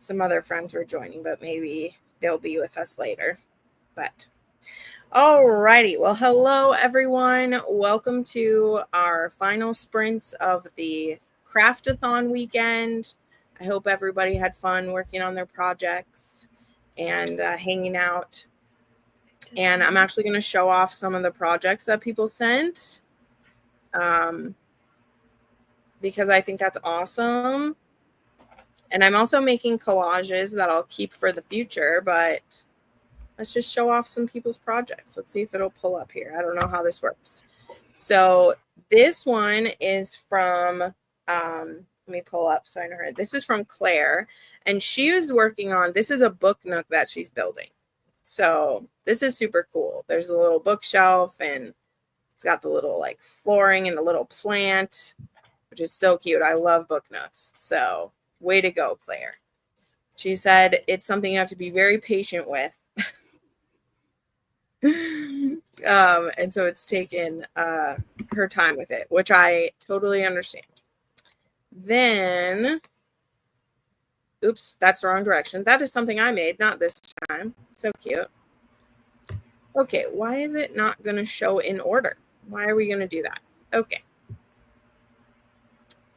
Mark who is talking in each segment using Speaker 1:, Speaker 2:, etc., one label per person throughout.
Speaker 1: some other friends were joining, but maybe they'll be with us later. But alrighty, well, hello everyone. Welcome to our final sprint of the Craft-a-thon weekend. I hope everybody had fun working on their projects and hanging out. And I'm actually going to show off some of the projects that people sent because I think that's awesome. And I'm also making collages that I'll keep for the future, but let's just show off some people's projects. Let's see if it'll pull up here. I don't know how this works. So this one is from, let me pull up so I know her. This is from Claire, and she is working on, this is a book nook that she's building. So this is super cool. There's a little bookshelf, and it's got the little like flooring and a little plant, which is so cute. I love book nooks. So way to go, Claire. She said it's something you have to be very patient with. And so it's taken her time with it, which I totally understand. Then, oops, that's the wrong direction. That is something I made, not this time. So cute. Okay, why is it not going to show in order? Why are we going to do that? Okay.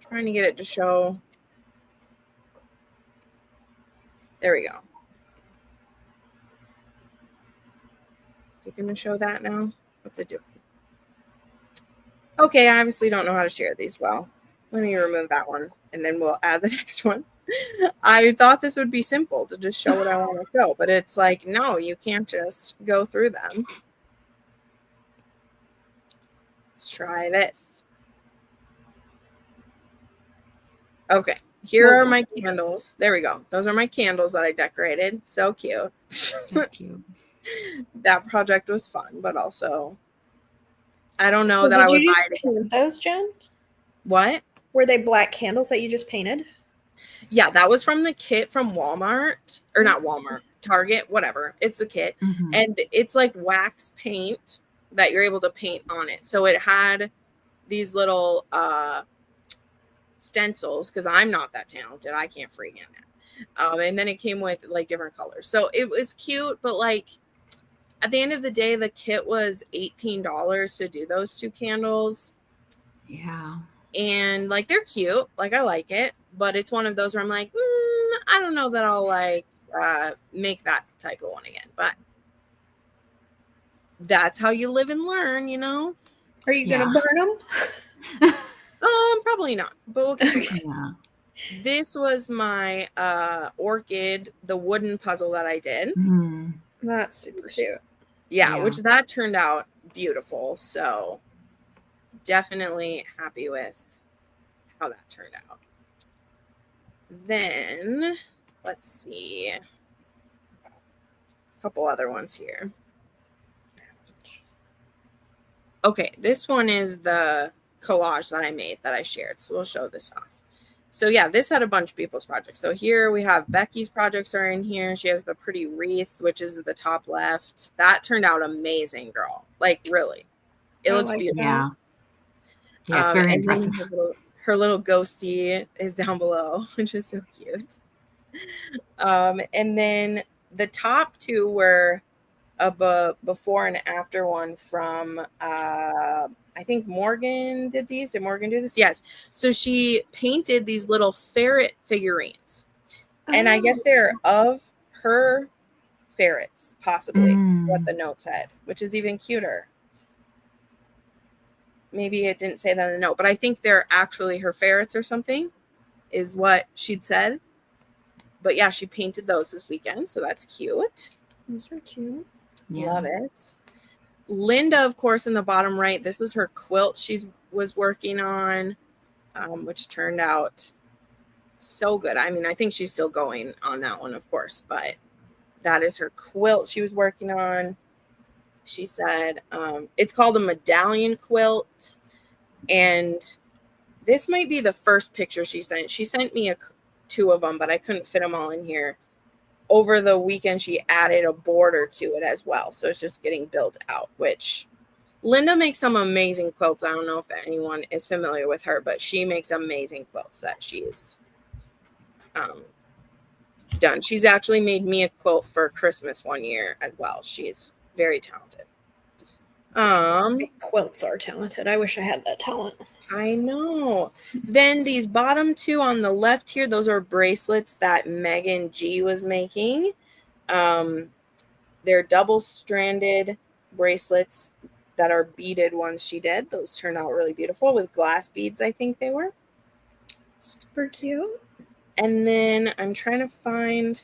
Speaker 1: Trying to get it to show. There we go. Is it going to show that now? What's it doing? Okay, I obviously don't know how to share these well. Let me remove that one, and then we'll add the next one. I thought this would be simple to just show what I want to show, but it's like, no, you can't just go through them. Let's try this. Okay, here are my candles. There we go. Those are my candles that I decorated. So cute.
Speaker 2: So cute.
Speaker 1: That project was fun, but also, I don't know that I would buy it.
Speaker 3: Paint those, Jen?
Speaker 1: What?
Speaker 3: Were they black candles that you just painted?
Speaker 1: Yeah, that was from the kit from Walmart, or not Walmart, Target, whatever. It's a kit.
Speaker 2: Mm-hmm.
Speaker 1: And it's like wax paint that you're able to paint on it. So it had these little stencils, because I'm not that talented. I can't freehand that. And then it came with like different colors. So it was cute, but like at the end of the day, the kit was $18 to do those two candles.
Speaker 2: Yeah.
Speaker 1: And like they're cute, like I like it, but it's one of those where I'm like, I don't know that I'll like make that type of one again. But that's how you live and learn, you know.
Speaker 3: Are you gonna burn them?
Speaker 1: Probably not, but we'll keep it.
Speaker 2: Yeah.
Speaker 1: This was my orchid, the wooden puzzle that I did.
Speaker 2: Mm.
Speaker 3: That's super cute.
Speaker 1: Yeah, which that turned out beautiful. So definitely happy with how that turned out. Then let's see a couple other ones here. Okay, this one is the collage that I made that I shared. So we'll show this off. So yeah, this had a bunch of people's projects. So here we have Becky's projects are in here. She has the pretty wreath, which is at the top left. That turned out amazing, girl. Like really. It looks beautiful.
Speaker 2: Yeah. Yeah, it's very
Speaker 1: and
Speaker 2: impressive.
Speaker 1: Her little ghosty is down below, which is so cute. And then the top two were a before and after one from I think Morgan did these. Did Morgan do this? Yes. So she painted these little ferret figurines. And I guess they're of her ferrets, possibly, what the note said, which is even cuter. Maybe it didn't say that in the note, but I think they're actually her ferrets or something is what she'd said. But yeah, she painted those this weekend, so that's cute.
Speaker 3: Those are cute.
Speaker 2: Yeah.
Speaker 1: Love it. Linda, of course, in the bottom right, this was her quilt she was working on, which turned out so good. I mean, I think she's still going on that one, of course, but that is her quilt she was working on. She said it's called a medallion quilt, and this might be the first picture she sent. She sent me two of them, but I couldn't fit them all in here. Over the weekend, she added a border to it as well. So it's just getting built out, which Linda makes some amazing quilts. I don't know if anyone is familiar with her, but she makes amazing quilts that she's done. She's actually made me a quilt for Christmas one year as well. She's very talented.
Speaker 3: Quilts are talented. I wish I had that talent.
Speaker 1: I know. Then these bottom two on the left here, those are bracelets that Megan G was making. They're double-stranded bracelets that are beaded ones she did. Those turned out really beautiful with glass beads, I think they were.
Speaker 3: Super cute.
Speaker 1: And then I'm trying to find...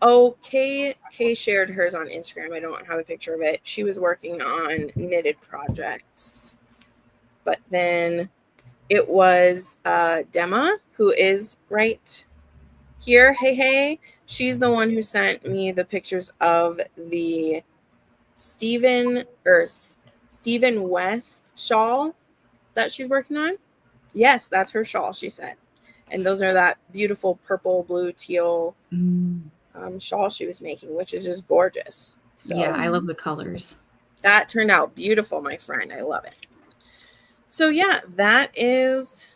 Speaker 1: Oh, Kay shared hers on Instagram. I don't have a picture of it. She was working on knitted projects. But then it was Dema, who is right here. Hey. She's the one who sent me the pictures of the Stephen West shawl that she's working on. Yes, that's her shawl, she said. And those are that beautiful purple, blue, teal shawl she was making, which is just gorgeous. So
Speaker 2: yeah, I love the colors.
Speaker 1: that turned out beautiful, my friend. I love it. So yeah, that is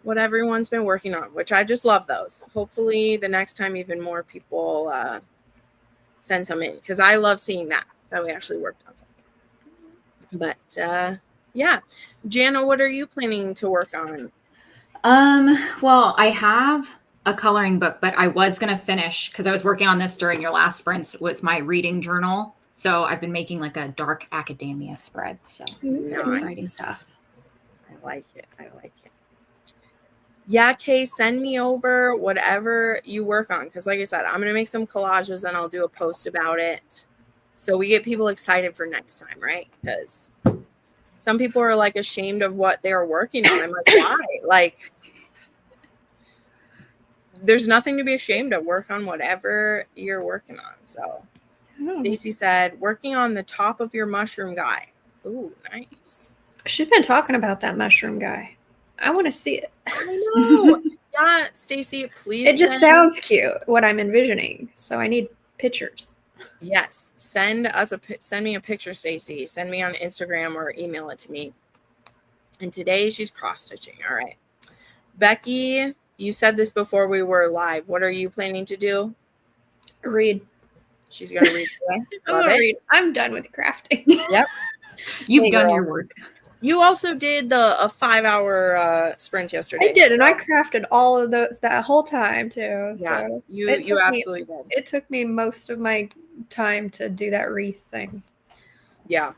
Speaker 1: what everyone's been working on, which I just love those. Hopefully the next time even more people send some in, because I love seeing that we actually worked on something. But yeah, Jana, what are you planning to work on?
Speaker 2: Well, I have a coloring book, but I was going to finish because I was working on this during your last sprints was my reading journal. So I've been making like a dark academia spread. So exciting stuff.
Speaker 1: I like it. Yeah, Kay, send me over whatever you work on. Because like I said, I'm going to make some collages and I'll do a post about it. So we get people excited for next time, right? Because some people are like ashamed of what they're working on. I'm like, why? Like, there's nothing to be ashamed of. Work on whatever you're working on. So Stacy said, working on the top of your mushroom guy. Ooh, nice.
Speaker 3: She's been talking about that mushroom guy. I want to see it.
Speaker 1: I know. Yeah, Stacy, please.
Speaker 3: It just sounds cute, what I'm envisioning. So I need pictures.
Speaker 1: Yes, send me a picture, Stacy. Send me on Instagram or email it to me. And today she's cross stitching. All right, Becky, you said this before we were live. What are you planning to do?
Speaker 3: Read.
Speaker 1: She's gonna read today.
Speaker 3: I'm gonna read. I'm done with crafting.
Speaker 1: Yep,
Speaker 2: You've done your work.
Speaker 1: You also did a 5-hour sprint yesterday.
Speaker 3: I did, and I crafted all of those that whole time too.
Speaker 1: Yeah,
Speaker 3: so
Speaker 1: you absolutely did.
Speaker 3: It took me most of my time to do that wreath thing.
Speaker 1: Yeah.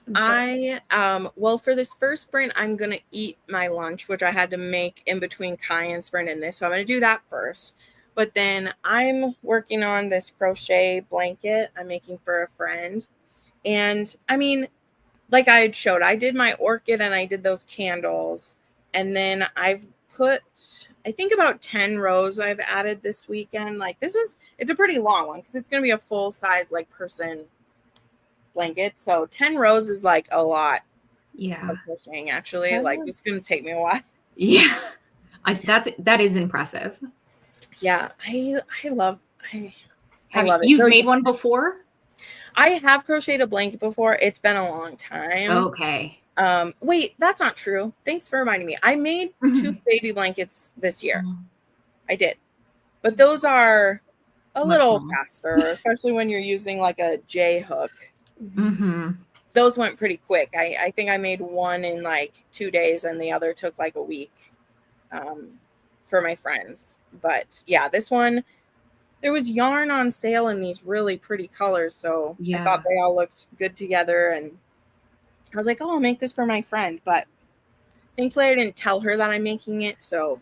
Speaker 1: Well, for this first sprint, I'm gonna eat my lunch, which I had to make in between Kai and sprint and this. So I'm gonna do that first. But then I'm working on this crochet blanket I'm making for a friend. And I mean, like I had showed, I did my orchid and I did those candles. And then I've put, I think about 10 rows I've added this weekend. Like it's a pretty long one because it's going to be a full size like person blanket. So 10 rows is like a lot.
Speaker 2: Yeah.
Speaker 1: Of crocheting actually. Like it's going to take me a while.
Speaker 2: Yeah. That is impressive.
Speaker 1: Yeah. I love it.
Speaker 2: You've made one before?
Speaker 1: I have crocheted a blanket before. It's been a long time.
Speaker 2: Okay.
Speaker 1: Wait, that's not true. Thanks for reminding me. I made 2 baby blankets this year. I did. But those are a little faster, especially when you're using like a J hook.
Speaker 2: Mm-hmm.
Speaker 1: Those went pretty quick. I think I made one in like 2 days and the other took like a week for my friends. But yeah, this one, there was yarn on sale in these really pretty colors. So I thought they all looked good together. And I was like, oh, I'll make this for my friend. But thankfully I didn't tell her that I'm making it. So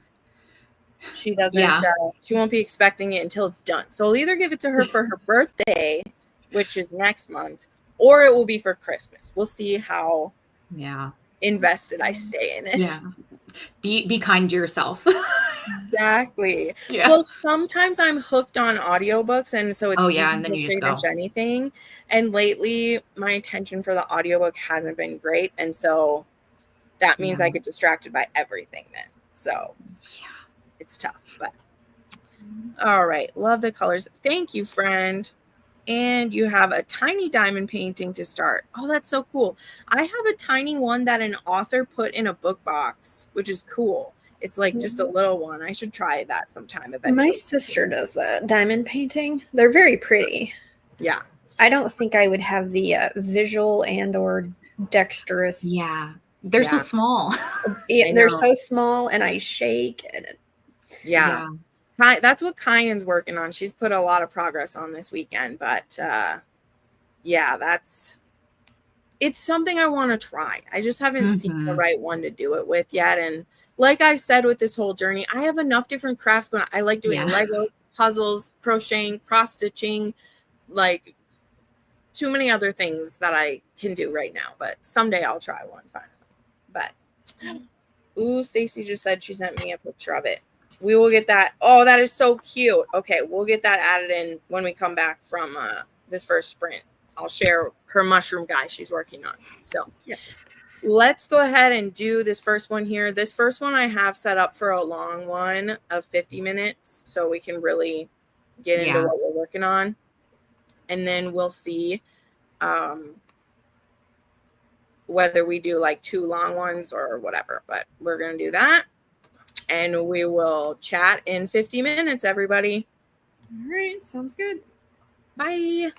Speaker 1: she doesn't, she won't be expecting it until it's done. So I'll either give it to her for her birthday, which is next month, or it will be for Christmas. We'll see how invested I stay in it. Yeah.
Speaker 2: Be kind to yourself.
Speaker 1: Exactly. Yeah. Well, sometimes I'm hooked on audiobooks, and so it's easy
Speaker 2: and then
Speaker 1: to
Speaker 2: you just
Speaker 1: finish anything. And lately, my attention for the audiobook hasn't been great, and so that means I get distracted by everything then. So it's tough, but all right. Love the colors. Thank you, friend. And you have a tiny diamond painting to start. Oh, that's so cool. I have a tiny one that an author put in a book box, which is cool. It's like just a little one. I should try that sometime
Speaker 3: My
Speaker 1: eventually.
Speaker 3: sister does that diamond painting. They're very pretty.
Speaker 1: Yeah.
Speaker 3: I don't think I would have the visual and or dexterous.
Speaker 2: Yeah. They're so
Speaker 1: Yeah.
Speaker 2: small.
Speaker 3: They're
Speaker 1: know.
Speaker 3: so small, and I shake. And
Speaker 1: Yeah. That's what Kyan's working on. She's put a lot of progress on this weekend, but yeah, it's something I want to try. I just haven't seen the right one to do it with yet. And like I've said with this whole journey, I have enough different crafts going on. I like doing Legos, puzzles, crocheting, cross stitching, like too many other things that I can do right now. But someday I'll try one finally. But ooh, Stacy just said she sent me a picture of it. We will get that. Oh, that is so cute. Okay, we'll get that added in when we come back from this first sprint. I'll share her mushroom guy she's working on. So
Speaker 3: yes.
Speaker 1: Let's go ahead and do this first one here. This first one I have set up for a long one of 50 minutes, so we can really get into what we're working on. And then we'll see whether we do like 2 long ones or whatever. But we're going to do that. And we will chat in 50 minutes, everybody.
Speaker 3: All right. Sounds good.
Speaker 1: Bye.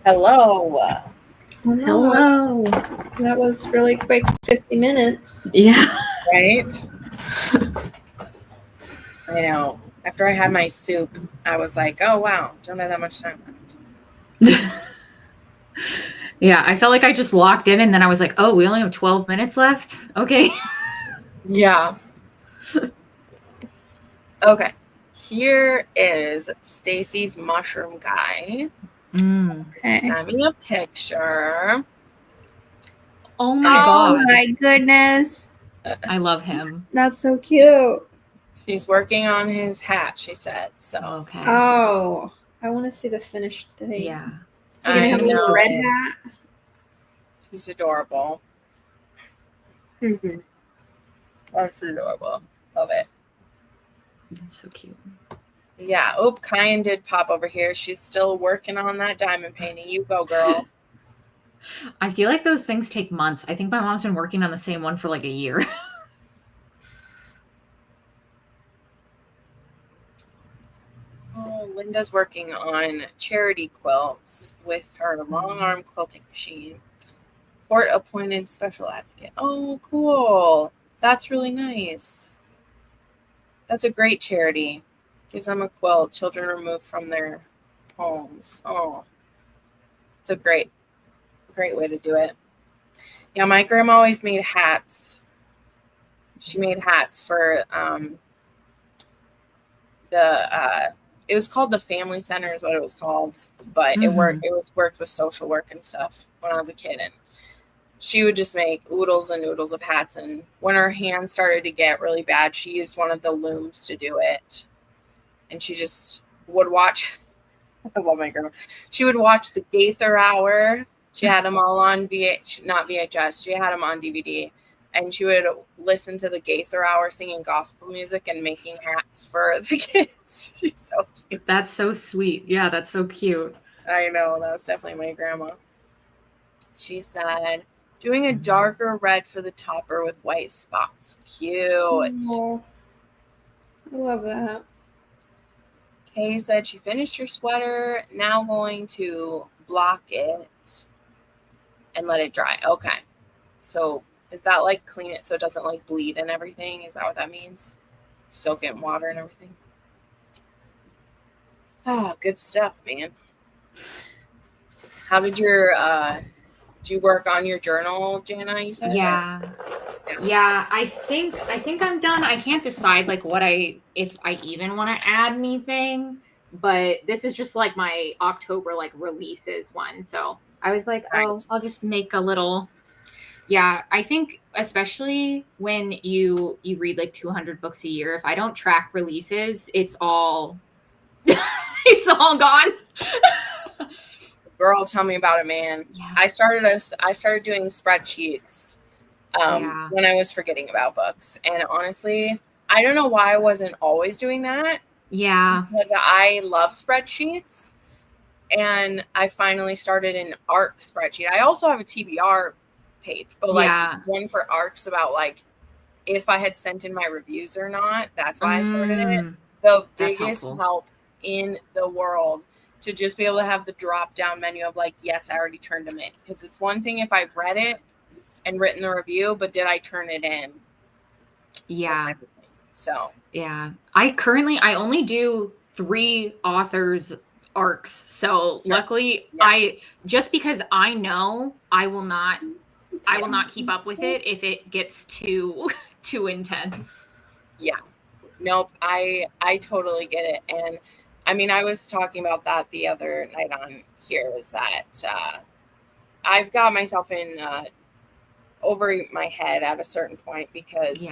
Speaker 1: Hello.
Speaker 3: Hello. That was really quick, 50 minutes.
Speaker 2: Yeah.
Speaker 1: Right? I know. After I had my soup, I was like, oh, wow, don't have that much time left.
Speaker 2: Yeah, I felt like I just locked in and then I was like, oh, we only have 12 minutes left? Okay.
Speaker 1: Yeah. Okay. Here is Stacy's mushroom guy.
Speaker 3: Okay.
Speaker 1: Send me a picture.
Speaker 2: Oh my
Speaker 3: Oh
Speaker 2: God.
Speaker 3: my goodness.
Speaker 2: I love him.
Speaker 3: That's so cute.
Speaker 1: She's working on his hat, she said. So
Speaker 2: Okay.
Speaker 3: Oh, I want to see the finished thing.
Speaker 2: Yeah.
Speaker 3: Is he going to have
Speaker 1: I
Speaker 3: this
Speaker 1: know.
Speaker 3: red hat?
Speaker 1: He's adorable. That's adorable. Love it.
Speaker 2: That's so cute.
Speaker 1: Yeah. Oh, Kyan did pop over here. She's still working on that diamond painting. You go, girl.
Speaker 2: I feel like those things take months. I think my mom's been working on the same one for like a year.
Speaker 1: Oh, Linda's working on charity quilts with her long arm quilting machine. Court appointed special advocate. Oh, cool. That's really nice. That's a great charity. Gives them a quilt. Children removed from their homes. Oh, it's a great way to do it. Yeah, my grandma always made hats. She made hats for it was called the family center is what it was called, but it was worked with social work and stuff when I was a kid, and she would just make oodles and oodles of hats. And when her hands started to get really bad, she used one of the looms to do it, and she just would watch. I love my grandma. She would watch the Gaither Hour. She had them all on not VHS. She had them on DVD. And she would listen to the Gaither Hour singing gospel music and making hats for the kids. She's so cute.
Speaker 2: That's so sweet. Yeah, that's so cute.
Speaker 1: I know. That was definitely my grandma. She said, doing a darker red for the topper with white spots. Cute.
Speaker 3: Oh, I love that.
Speaker 1: Kay said she finished her sweater. Now going to block it and let it dry. Okay. So is that like clean it so it doesn't like bleed and everything? Is that what that means? Soak it in water and everything? Oh, good stuff, man. How did you work on your journal, Jana, you said?
Speaker 2: Yeah, I think I'm done. I can't decide like if I even want to add anything, but this is just like my October like releases one. So I was like,
Speaker 1: Nice.
Speaker 2: I'll just make a little. Yeah, I think especially when you read like 200 books a year, if I don't track releases, it's all it's all gone.
Speaker 1: Girl, tell me about it, man.
Speaker 2: Yeah.
Speaker 1: I started doing spreadsheets when I was forgetting about books. And honestly, I don't know why I wasn't always doing that.
Speaker 2: Yeah.
Speaker 1: Because I love spreadsheets. And I finally started an ARC spreadsheet. I also have a TBR page, but like one for ARCs about like if I had sent in my reviews or not. That's why I started it. The biggest help in the world to just be able to have the drop down menu of like, yes, I already turned them in. Because it's one thing if I've read it and written the review, but did I turn it in?
Speaker 2: Yeah.
Speaker 1: So
Speaker 2: yeah, I only do 3 authors arcs. So luckily I just because I know I will not keep up with it if it gets too intense.
Speaker 1: Yeah. Nope. I totally get it. And I mean, I was talking about that the other night on here is that I've got myself in over my head at a certain point because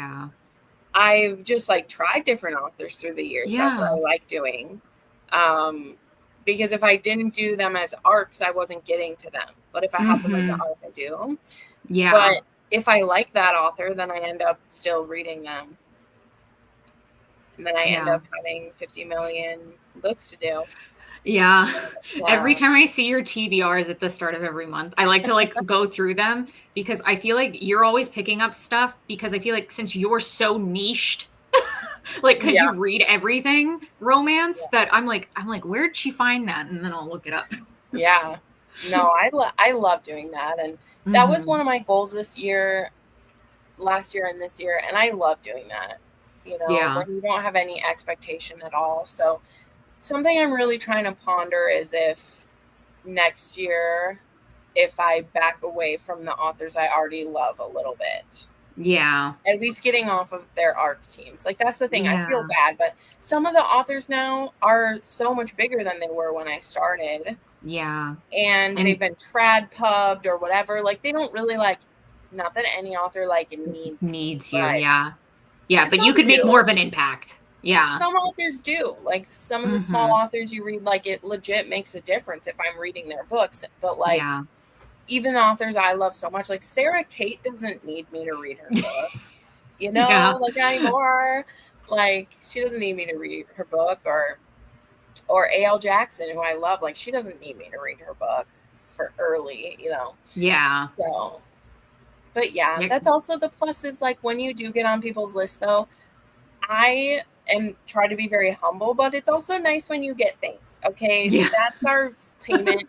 Speaker 1: I've just like tried different authors through the years. That's what I like doing. Because if I didn't do them as arcs, I wasn't getting to them. But if I have them as an arc, I do.
Speaker 2: Yeah.
Speaker 1: But if I like that author, then I end up still reading them. And then I end up having 50 million books to do.
Speaker 2: Yeah. Every time I see your TBRs at the start of every month, I like to like go through them because I feel like you're always picking up stuff because I feel like since you're so niched, like because you read everything romance that I'm like, where'd she find that? And then I'll look it up.
Speaker 1: Yeah. No, I love doing that, and that was one of my goals this year, last year, and this year, and I love doing that. You know,
Speaker 2: Yeah.
Speaker 1: when you don't have any expectation at all. So something I'm really trying to ponder is if next year, if I back away from the authors I already love a little bit.
Speaker 2: Yeah.
Speaker 1: At least getting off of their ARC teams. Like, that's the thing. I feel
Speaker 2: Yeah.
Speaker 1: bad, but some of the authors now are so much bigger than they were when I started,
Speaker 2: Yeah.
Speaker 1: and they've
Speaker 2: And
Speaker 1: been trad pubbed or whatever. Like, they don't really like, not that any author like needs me,
Speaker 2: needs you.
Speaker 1: but
Speaker 2: Yeah. Yeah. But you
Speaker 1: some
Speaker 2: could make
Speaker 1: do.
Speaker 2: more of an impact. Yeah.
Speaker 1: Some authors do. Like, some of the small
Speaker 2: Mm-hmm.
Speaker 1: authors you read, like, it legit makes a difference if I'm reading their books. But like,
Speaker 2: Yeah.
Speaker 1: even the authors I love so much, like Sarah Kate doesn't need me to read her book. You
Speaker 2: Yeah.
Speaker 1: know, like anymore. Like, she doesn't need me to read her book, or A.L. Jackson, who I love. Like, she doesn't need me to read her book for early, you know.
Speaker 2: Yeah.
Speaker 1: So, but yeah,
Speaker 2: Yeah.
Speaker 1: that's also the plus is like when you do get on people's list, though, I am try to be very humble, but it's also nice when you get things. Okay,
Speaker 2: Yeah.
Speaker 1: that's our payment.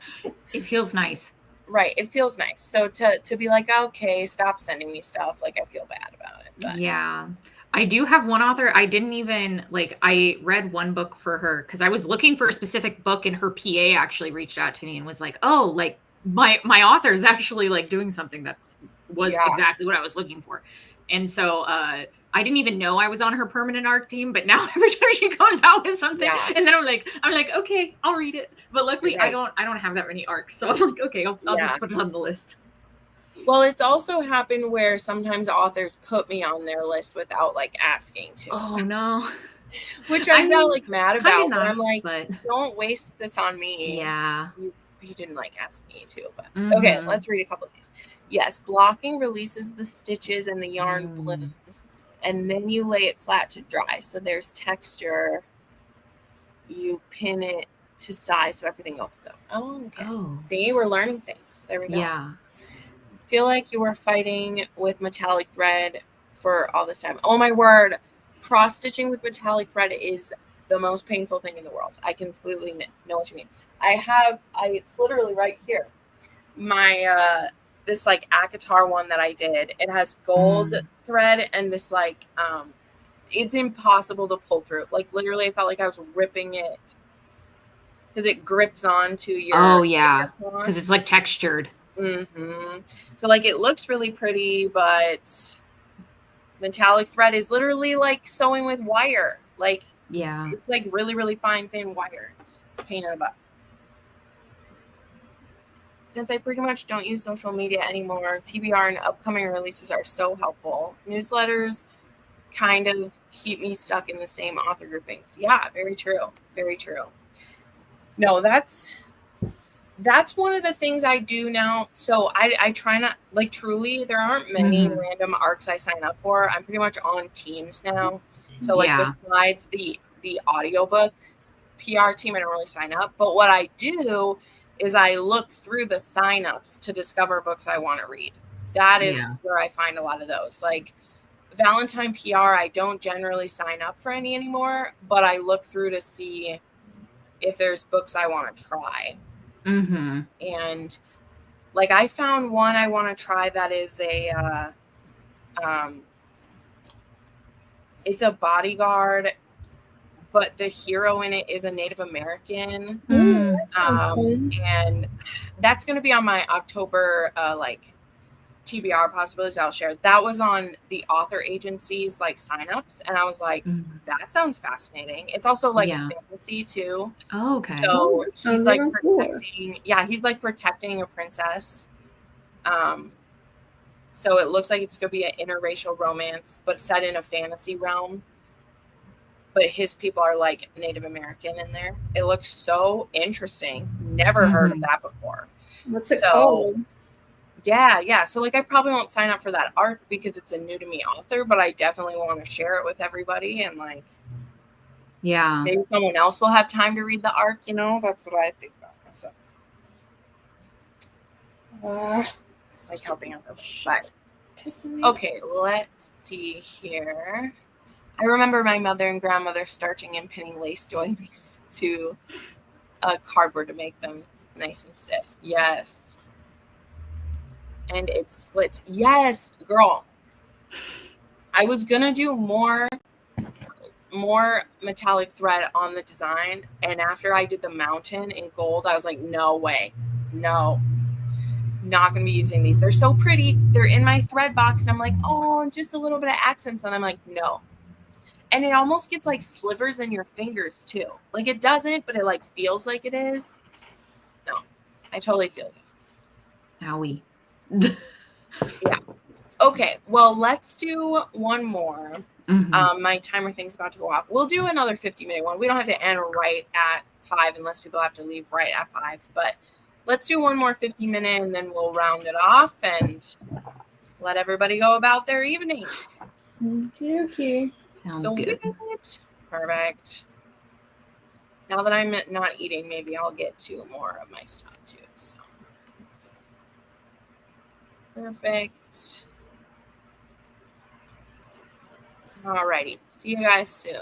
Speaker 2: It feels nice.
Speaker 1: Right, it feels nice. So to be like, okay, stop sending me stuff, like I feel bad about it. But
Speaker 2: Yeah. I do have one author. I didn't even like, I read one book for her because I was looking for a specific book and her PA actually reached out to me and was like, oh, like my author is actually like doing something that was
Speaker 1: yeah,
Speaker 2: exactly what I was looking for. And so I didn't even know I was on her permanent arc team, but now every time she comes out with something,
Speaker 1: yeah,
Speaker 2: and then I'm like, okay, I'll read it. But luckily
Speaker 1: right.
Speaker 2: I don't have that many arcs. So I'm like, okay, I'll
Speaker 1: Yeah.
Speaker 2: just put it on the list.
Speaker 1: Well, it's also happened where sometimes authors put me on their list without like asking to.
Speaker 2: Oh no.
Speaker 1: Which I got like mad
Speaker 2: Kind of
Speaker 1: about, but I'm
Speaker 2: nice,
Speaker 1: like,
Speaker 2: but
Speaker 1: don't waste this on me.
Speaker 2: yeah.
Speaker 1: You didn't like ask me to, but okay,
Speaker 2: Mhm.
Speaker 1: let's read a couple of these. Yes, blocking releases the stitches and the yarn
Speaker 2: Mm.
Speaker 1: blooms, and then you lay it flat to dry. So there's texture. You pin it to size so everything opens up. Oh, okay.
Speaker 2: Oh.
Speaker 1: See, we're learning things. There we go.
Speaker 2: Yeah.
Speaker 1: Feel like you were fighting with metallic thread for all this time. Oh my word. Cross stitching with metallic thread is the most painful thing in the world. I completely know what you mean. It's literally right here. My, this like Akatar one that I did, it has gold thread and this like, it's impossible to pull through. Like, literally, I felt like I was ripping it because it grips onto your.
Speaker 2: Oh yeah. Because it's like textured.
Speaker 1: Mm-hmm. So like it looks really pretty, but metallic thread is literally like sewing with wire. Like,
Speaker 2: Yeah.
Speaker 1: it's like really, really fine, thin wire. It's a pain in the butt. Since I pretty much don't use social media anymore, TBR and upcoming releases are so helpful. Newsletters kind of keep me stuck in the same author groupings. Yeah, very true. Very true. No, that's one of the things I do now. So I try not, like, truly, there aren't many random arcs I sign up for. I'm pretty much on teams now. So like besides the audiobook PR team, I don't really sign up. But what I do is I look through the signups to discover books I want to read. That is where I find a lot of those. Like Valentine PR, I don't generally sign up for any anymore, but I look through to see if there's books I want to try.
Speaker 2: Mm-hmm.
Speaker 1: And like I found one I want to try that is it's a bodyguard, but the hero in it is a Native American.
Speaker 3: Ooh, that sounds fun.
Speaker 1: And that's going to be on my October like TBR possibilities I'll share. That was on the author agency's like signups, and I was like, that sounds fascinating. It's also like fantasy too.
Speaker 2: Oh, okay.
Speaker 1: So he's like
Speaker 3: protecting.
Speaker 1: he's like protecting a princess. So it looks like it's gonna be an interracial romance, but set in a fantasy realm. But his people are like Native American in there. It looks so interesting. Never heard of that before.
Speaker 3: What's it called?
Speaker 1: Yeah. So like I probably won't sign up for that arc because it's a new to me author, but I definitely want to share it with everybody, and like maybe someone else will have time to read the arc, you know? That's what I think about myself. Like helping out. But okay, let's see here. I remember my mother and grandmother starching and pinning lace doilies to cardboard to make them Nice and stiff. Yes. And it splits. Yes, girl. I was gonna do more metallic thread on the design, and after I did the mountain in gold, I was like, no way. No. Not gonna be using these. They're so pretty. They're in my thread box, and I'm like, oh, just a little bit of accents. And I'm like, no. And it almost gets like slivers in your fingers too. Like it doesn't, but it like feels like it is. No. I totally feel you.
Speaker 2: Owie.
Speaker 1: Yeah. Okay, well, let's do one more. My timer thing's about to go off. We'll do another 50-minute one. We don't have to end right at 5 unless people have to leave right at 5. But let's do one more 50-minute and then we'll round it off and let everybody go about their evenings.
Speaker 3: Okay.
Speaker 2: Sounds good.
Speaker 1: Perfect. Now that I'm not eating, maybe I'll get to more of my stuff too. So perfect. Alrighty. See you guys soon.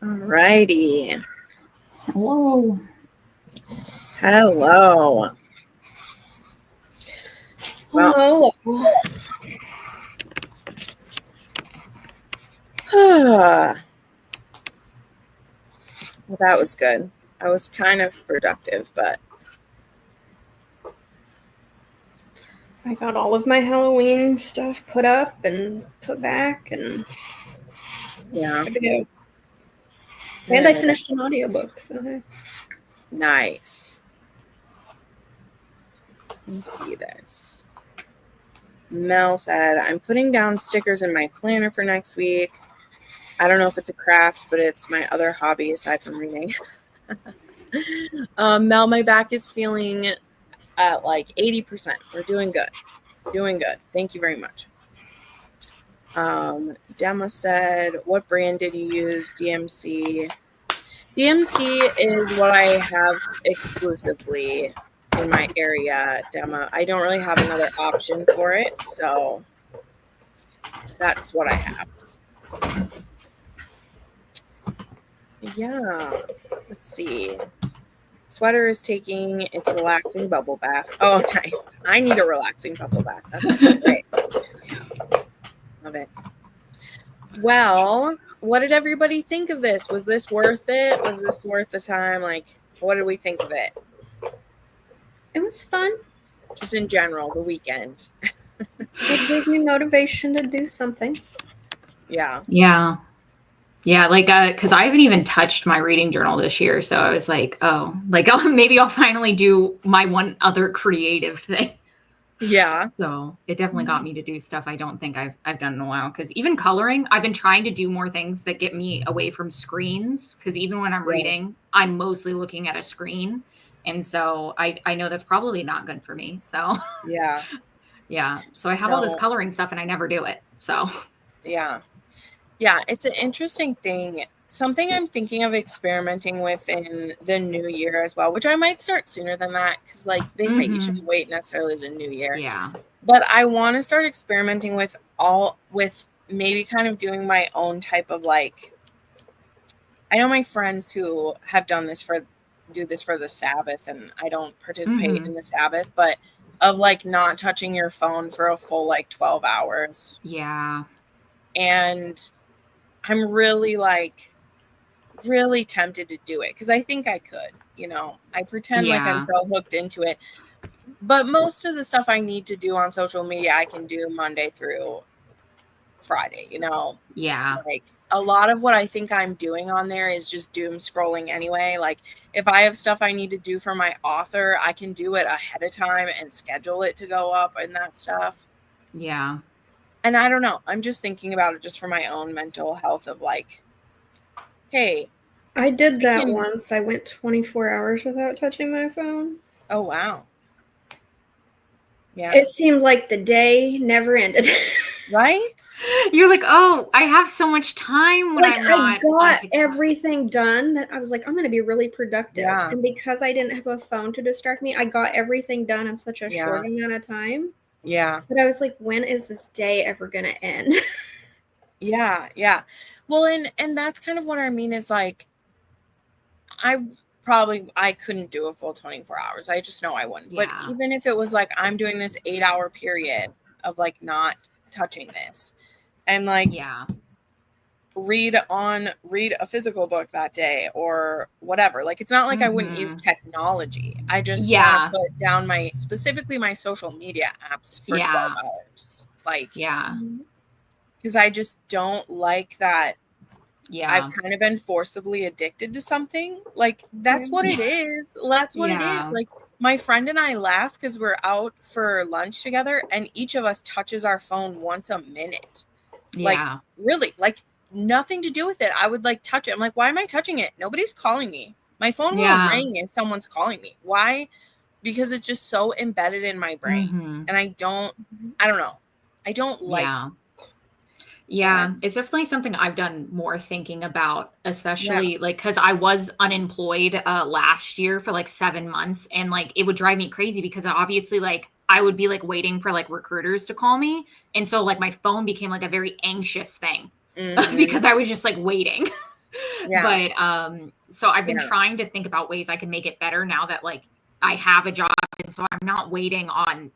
Speaker 1: Alrighty.
Speaker 2: Hello.
Speaker 1: Hello. Well, well, that was good. I was kind of productive, but
Speaker 3: I got all of my Halloween stuff put up and put back and
Speaker 1: yeah.
Speaker 3: good to go. And I finished an audiobook, so hey.
Speaker 1: Nice. Let me see this. Mel said, I'm putting down stickers in my planner for next week. I don't know if it's a craft, but it's my other hobby aside from reading. Mel, my back is feeling at like 80%. We're doing good. Doing good. Thank you very much. Dema said, what brand did you use? DMC. DMC is what I have exclusively in my area, Dema. I don't really have another option for it, so that's what I have. Yeah, let's see. Sweater is taking its relaxing bubble bath. Oh, nice. I need a relaxing bubble bath. That's great. Love it. Well, what did everybody think of this? Was this worth it? Was this worth the time? Like, what did we think of it?
Speaker 3: It was fun.
Speaker 1: Just in general, the weekend.
Speaker 3: It gave me motivation to do something.
Speaker 1: Yeah.
Speaker 2: Yeah. Yeah, like, because I haven't even touched my reading journal this year. So I was like, oh, like, maybe I'll finally do my one other creative thing.
Speaker 1: Yeah.
Speaker 2: So it definitely got me to do stuff I don't think I've done in a while. Because even coloring, I've been trying to do more things that get me away from screens. Because even when I'm reading, I'm mostly looking at a screen. And so I know that's probably not good for me. So
Speaker 1: Yeah.
Speaker 2: yeah. So I have all this coloring stuff and I never do it. So
Speaker 1: yeah. Yeah, it's an interesting thing. Something I'm thinking of experimenting with in the new year as well, which I might start sooner than that because, like, they say you shouldn't wait necessarily the new year.
Speaker 2: Yeah.
Speaker 1: But I want to start experimenting with maybe kind of doing my own type of, like, I know my friends who have do this for the Sabbath, and I don't participate in the Sabbath, but of like not touching your phone for a full like 12 hours.
Speaker 2: Yeah.
Speaker 1: And I'm really tempted to do it because I think I could, I pretend like I'm so hooked into it. But most of the stuff I need to do on social media, I can do Monday through Friday,
Speaker 2: Yeah.
Speaker 1: Like a lot of what I think I'm doing on there is just doom scrolling anyway. Like if I have stuff I need to do for my author, I can do it ahead of time and schedule it to go up and that stuff.
Speaker 2: Yeah.
Speaker 1: And I don't know. I'm just thinking about it just for my own mental health of like, hey.
Speaker 3: I did that once. I went 24 hours without touching my phone.
Speaker 1: Oh, wow. Yeah.
Speaker 3: It seemed like the day never ended.
Speaker 1: Right?
Speaker 2: You're like, oh, I have so much time when I'm not.
Speaker 3: I got everything done that I was like, I'm going to be really productive.
Speaker 1: Yeah.
Speaker 3: And because I didn't have a phone to distract me, I got everything done in such a short amount of time.
Speaker 1: Yeah.
Speaker 3: But I was like, when is this day ever going to end?
Speaker 1: Yeah. Yeah. Well, and that's kind of what I mean is like, I couldn't do a full 24 hours. I just know I wouldn't.
Speaker 2: Yeah.
Speaker 1: But even if it was like, I'm doing this 8-hour period of like not touching this and like read a physical book that day or whatever, like it's not like I wouldn't use technology. I just want to put down specifically my social media apps for 12 hours, like because I just don't like that. I've kind of been forcibly addicted to something. Like that's what it is. That's what it is. Like my friend and I laugh because we're out for lunch together and each of us touches our phone once a minute. Like really, like nothing to do with it. I would like touch it. I'm like, why am I touching it? Nobody's calling me. My phone will ring if someone's calling me. Why? Because it's just so embedded in my brain. And I don't know. I don't like
Speaker 2: Yeah, it's definitely something I've done more thinking about, especially like because I was unemployed last year for like 7 months, and like it would drive me crazy because obviously like I would be like waiting for like recruiters to call me, and so like my phone became like a very anxious thing because I was just like waiting.
Speaker 1: Yeah.
Speaker 2: But so I've been
Speaker 1: Yeah.
Speaker 2: trying to think about ways I can make it better now that like I have a job, and so I'm not waiting on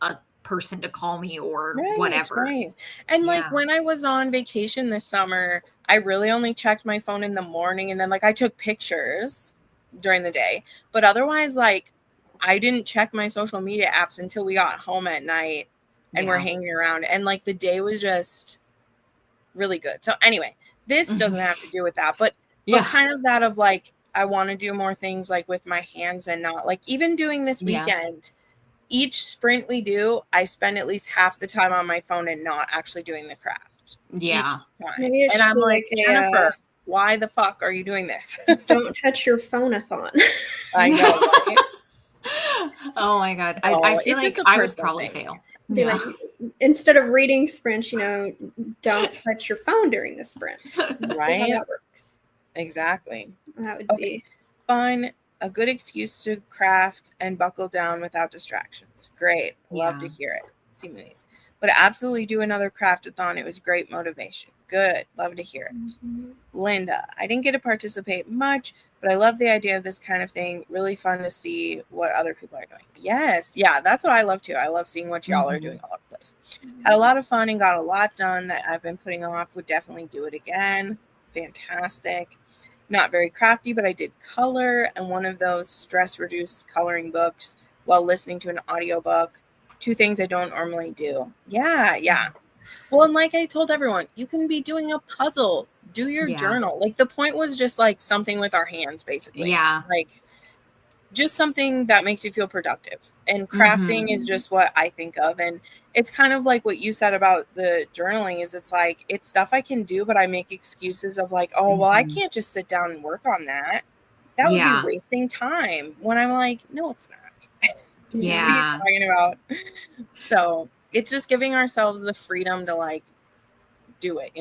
Speaker 2: a person to call me or whatever.
Speaker 1: Right. And like
Speaker 2: Yeah.
Speaker 1: when I was on vacation this summer, I really only checked my phone in the morning, and then like I took pictures during the day. But otherwise, like I didn't check my social media apps until we got home at night and we're
Speaker 2: Yeah.
Speaker 1: hanging around. And like the day was just really good. So anyway, this doesn't have to do with that, but
Speaker 2: Yeah.
Speaker 1: kind of that of like I want to do more things like with my hands and not like even doing this
Speaker 2: Yeah.
Speaker 1: weekend. Each sprint we do, I spend at least half the time on my phone and not actually doing the craft.
Speaker 2: Yeah.
Speaker 1: Each time.
Speaker 3: Maybe it
Speaker 1: And
Speaker 3: should
Speaker 1: I'm
Speaker 3: be
Speaker 1: like,
Speaker 3: like a,
Speaker 1: Jennifer, why the fuck are you doing this?
Speaker 3: don't touch your phone-a-thon.
Speaker 1: I know, right?
Speaker 2: Oh my God.
Speaker 1: No,
Speaker 2: I feel
Speaker 1: it's
Speaker 2: like
Speaker 1: just a
Speaker 2: I would
Speaker 1: personal
Speaker 2: probably
Speaker 1: thing.
Speaker 2: fail.
Speaker 3: Be
Speaker 2: Yeah.
Speaker 3: like, instead of reading sprints, don't touch your phone during the sprints. See how
Speaker 1: Right?
Speaker 3: that works.
Speaker 1: Exactly.
Speaker 3: That would
Speaker 1: Okay.
Speaker 3: be
Speaker 1: Fun, a good excuse to craft and buckle down without distractions. Great. Love to
Speaker 2: Yeah.
Speaker 1: hear it. See movies. But absolutely do another Craftathon. It was great motivation. Good. Love to hear it. Linda, I didn't get to participate much, but I love the idea of this kind of thing. Really fun to see what other people are doing. Yes. Yeah, that's what I love too. I love seeing what y'all are doing all over the place. Had a lot of fun and got a lot done that I've been putting off. Would definitely do it again. Fantastic. Not very crafty, but I did color and one of those stress reduced coloring books while listening to an audiobook. Two things I don't normally do. Yeah. Well, and like I told everyone, you can be doing a puzzle, do your
Speaker 2: Yeah.
Speaker 1: journal. Like the point was just like something with our hands, basically.
Speaker 2: Yeah.
Speaker 1: Like just something that makes you feel productive. And crafting is just what I think of. And it's kind of like what you said about the journaling is it's like it's stuff I can do, but I make excuses of like, oh, well, I can't just sit down and work on that. That would
Speaker 2: Yeah.
Speaker 1: be wasting time. When I'm like, no, it's not. What are you
Speaker 2: Yeah.
Speaker 1: talking about? So it's just giving ourselves the freedom to like do it,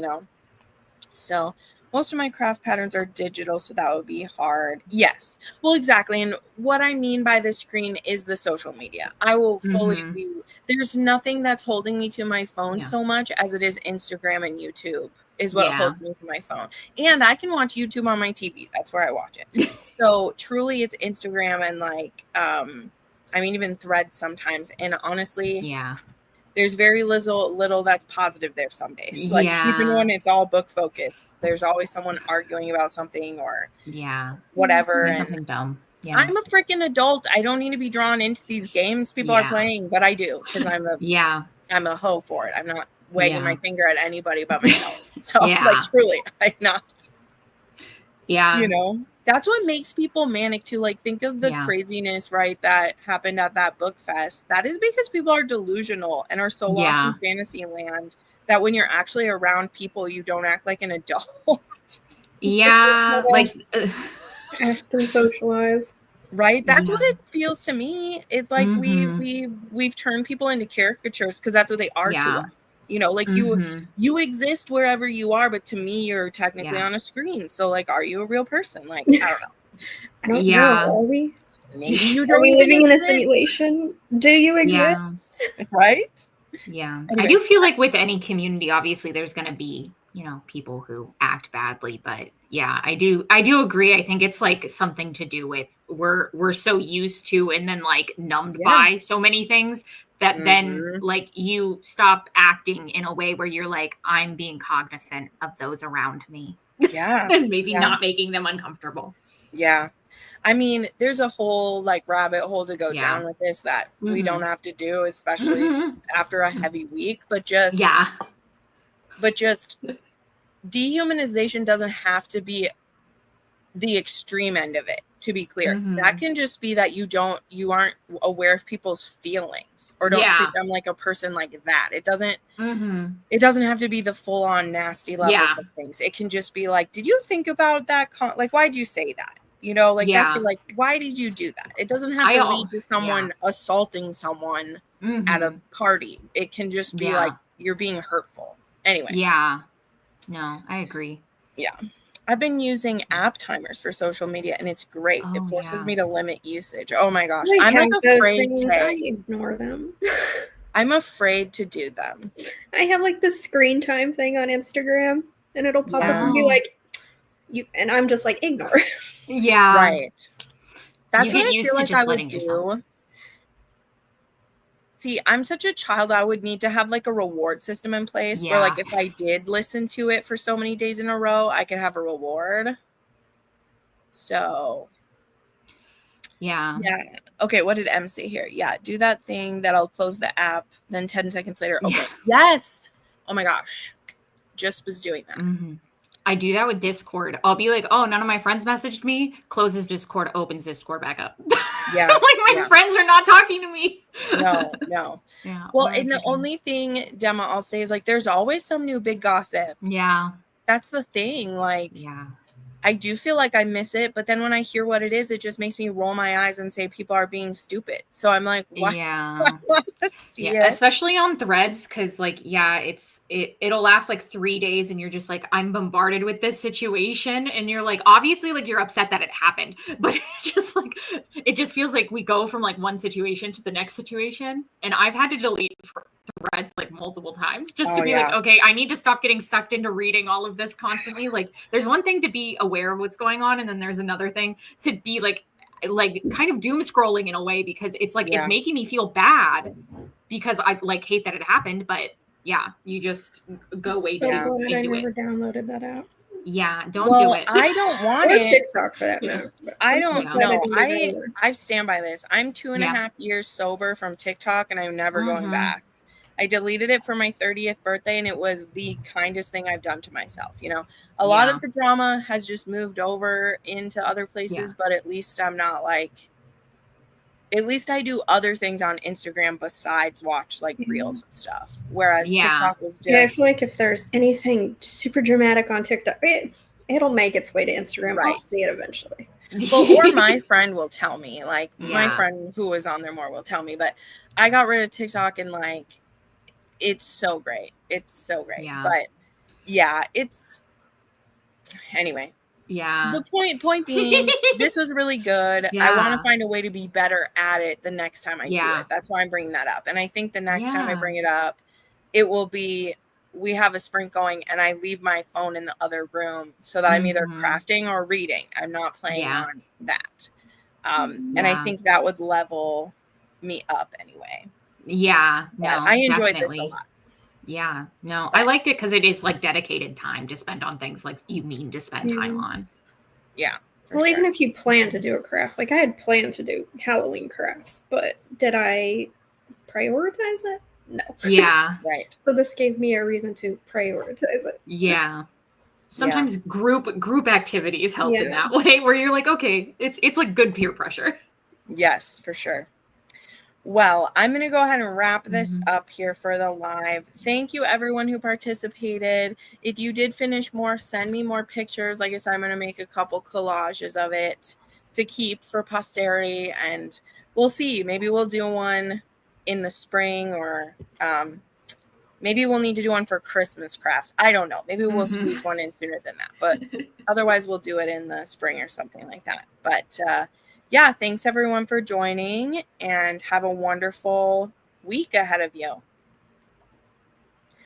Speaker 1: So most of my craft patterns are digital, so that would be hard. Yes. Well, exactly. And what I mean by the screen is the social media. I will fully be, there's nothing that's holding me to my phone so much as it is Instagram and YouTube is what holds me to my phone. And I can watch YouTube on my TV. That's where I watch it. So truly it's Instagram and like, even Threads sometimes. And honestly, there's very little that's positive there some days. Like even when it's all book focused, there's always someone arguing about something or whatever. And
Speaker 2: something dumb. Yeah.
Speaker 1: I'm a freaking adult. I don't need to be drawn into these games people are playing, but I do because I'm a hoe for it. I'm not wagging my finger at anybody but myself. So like truly, I'm not.
Speaker 2: Yeah.
Speaker 1: That's what makes people manic too. Like think of the craziness, right, that happened at that book fest. That is because people are delusional and are so lost in fantasy land that when you're actually around people, you don't act like an adult.
Speaker 2: Yeah. Like
Speaker 3: act and socialize.
Speaker 1: Right? That's what it feels to me. It's like we've turned people into caricatures because that's what they are to us. Like you exist wherever you are, but to me, you're technically on a screen. So like, are you a real person? Like, I don't know.
Speaker 3: I don't know. Are we?
Speaker 1: Maybe you don't.
Speaker 3: Are we living in a simulation? Do you exist?
Speaker 1: Right?
Speaker 2: Yeah.
Speaker 1: Anyway.
Speaker 2: I do feel like with any community, obviously there's going to be, people who act badly, but yeah, I do agree. I think it's like something to do with we're so used to and then like numbed by so many things that then like you stop acting in a way where you're like, I'm being cognizant of those around me.
Speaker 1: Yeah.
Speaker 2: And maybe not making them uncomfortable.
Speaker 1: Yeah. There's a whole like rabbit hole to go down with this that we don't have to do, especially after a heavy week, but just dehumanization doesn't have to be the extreme end of it, to be clear. That can just be that you aren't aware of people's feelings or don't treat them like a person like that. It doesn't have to be the full on nasty levels of things. It can just be like, did you think about that? Like, why did you say that? That's like, why did you do that? It doesn't have to lead to someone assaulting someone at a party. It can just be like, you're being hurtful. Anyway.
Speaker 2: Yeah. No, I agree.
Speaker 1: Yeah. I've been using app timers for social media and it's great. It forces me to limit usage. Oh my gosh. I'm like afraid.
Speaker 3: I ignore them.
Speaker 1: I'm afraid to do them.
Speaker 3: I have like the screen time thing on Instagram and it'll pop up and be like, and I'm just like, ignore.
Speaker 2: Yeah.
Speaker 1: Right. That's
Speaker 2: You
Speaker 1: what
Speaker 2: get
Speaker 1: I
Speaker 2: used
Speaker 1: feel
Speaker 2: to
Speaker 1: like
Speaker 2: just
Speaker 1: I would
Speaker 2: letting yourself.
Speaker 1: do. See, I'm such a child. I would need to have like a reward system in place where,
Speaker 2: Yeah.
Speaker 1: like, if I did listen to it for so many days in a row, I could have a reward. So,
Speaker 2: Yeah.
Speaker 1: yeah. Okay, what did M say here? Yeah, do that thing that'll close the app. Then 10 seconds later, open.
Speaker 2: Yeah.
Speaker 1: Yes. Oh my gosh. Just was doing that.
Speaker 2: Mm-hmm. I do that with Discord. I'll be like, oh, none of my friends messaged me. Closes Discord, opens Discord back up.
Speaker 1: Yeah.
Speaker 2: Like my friends are not talking to me.
Speaker 1: No.
Speaker 2: Yeah.
Speaker 1: Well, and the only thing, Gemma, I'll say is like, there's always some new big gossip.
Speaker 2: Yeah.
Speaker 1: That's the thing. Like,
Speaker 2: Yeah.
Speaker 1: I do feel like I miss it, but then when I hear what it is, it just makes me roll my eyes and say people are being stupid. So I'm like, why?
Speaker 2: Yeah.
Speaker 1: Yeah,
Speaker 2: especially on Threads, because like, yeah, it'll last like 3 days, and you're just like, I'm bombarded with this situation, and you're like, obviously, like you're upset that it happened, but it's just like it just feels like we go from like one situation to the next situation, and I've had to delete Threads like multiple times just to be like, okay, I need to stop getting sucked into reading all of this constantly. Like, there's one thing to be aware of what's going on, and then there's another thing to be like kind of doom scrolling in a way, because it's like it's making me feel bad because I like hate that it happened, but yeah, you just go way too into
Speaker 3: I never
Speaker 2: it.
Speaker 3: downloaded that app.
Speaker 2: Yeah, don't do it.
Speaker 1: I don't want it.
Speaker 3: TikTok for that matter.
Speaker 1: I don't know. I stand by this. I'm 2.5 years sober from TikTok, and I'm never going back. I deleted it for my 30th birthday, and it was the kindest thing I've done to myself. You know, a lot of the drama has just moved over into other places, but at least I'm not like, at least I do other things on Instagram besides watch like reels and stuff. Whereas TikTok was just.
Speaker 3: Yeah, I feel like if there's anything super dramatic on TikTok, it'll make its way to Instagram. Right. I'll see it eventually.
Speaker 1: Well, or my friend will tell me. Like my friend who was on there more will tell me. But I got rid of TikTok, and like, it's so great. It's so great.
Speaker 2: Yeah.
Speaker 1: But yeah, it's anyway.
Speaker 2: Yeah.
Speaker 1: The point being, this was really good. I want to find a way to be better at it the next time I do it. That's why I'm bringing that up. And I think the next time I bring it up, it will be, we have a sprint going and I leave my phone in the other room so that I'm either crafting or reading. I'm not playing on that. And I think that would level me up anyway.
Speaker 2: Yeah, no,
Speaker 1: I enjoyed this a lot.
Speaker 2: Yeah, no, I liked it because it is like dedicated time to spend on things like you mean to spend time on.
Speaker 1: Yeah.
Speaker 3: Well, even if you plan to do a craft, like I had planned to do Halloween crafts, but did I prioritize it? No.
Speaker 2: Yeah.
Speaker 1: Right.
Speaker 3: So this gave me a reason to prioritize it.
Speaker 2: Yeah. Sometimes group activities help in that way, where you're like, okay, it's like good peer pressure.
Speaker 1: Yes, for sure. Well, I'm going to go ahead and wrap this up here for the live. Thank you, everyone who participated. If you did finish more, send me more pictures. Like I said, I'm going to make a couple collages of it to keep for posterity. And we'll see. Maybe we'll do one in the spring, or maybe we'll need to do one for Christmas crafts. I don't know. Maybe we'll squeeze one in sooner than that. But otherwise, we'll do it in the spring or something like that. But yeah, thanks everyone for joining, and have a wonderful week ahead of you.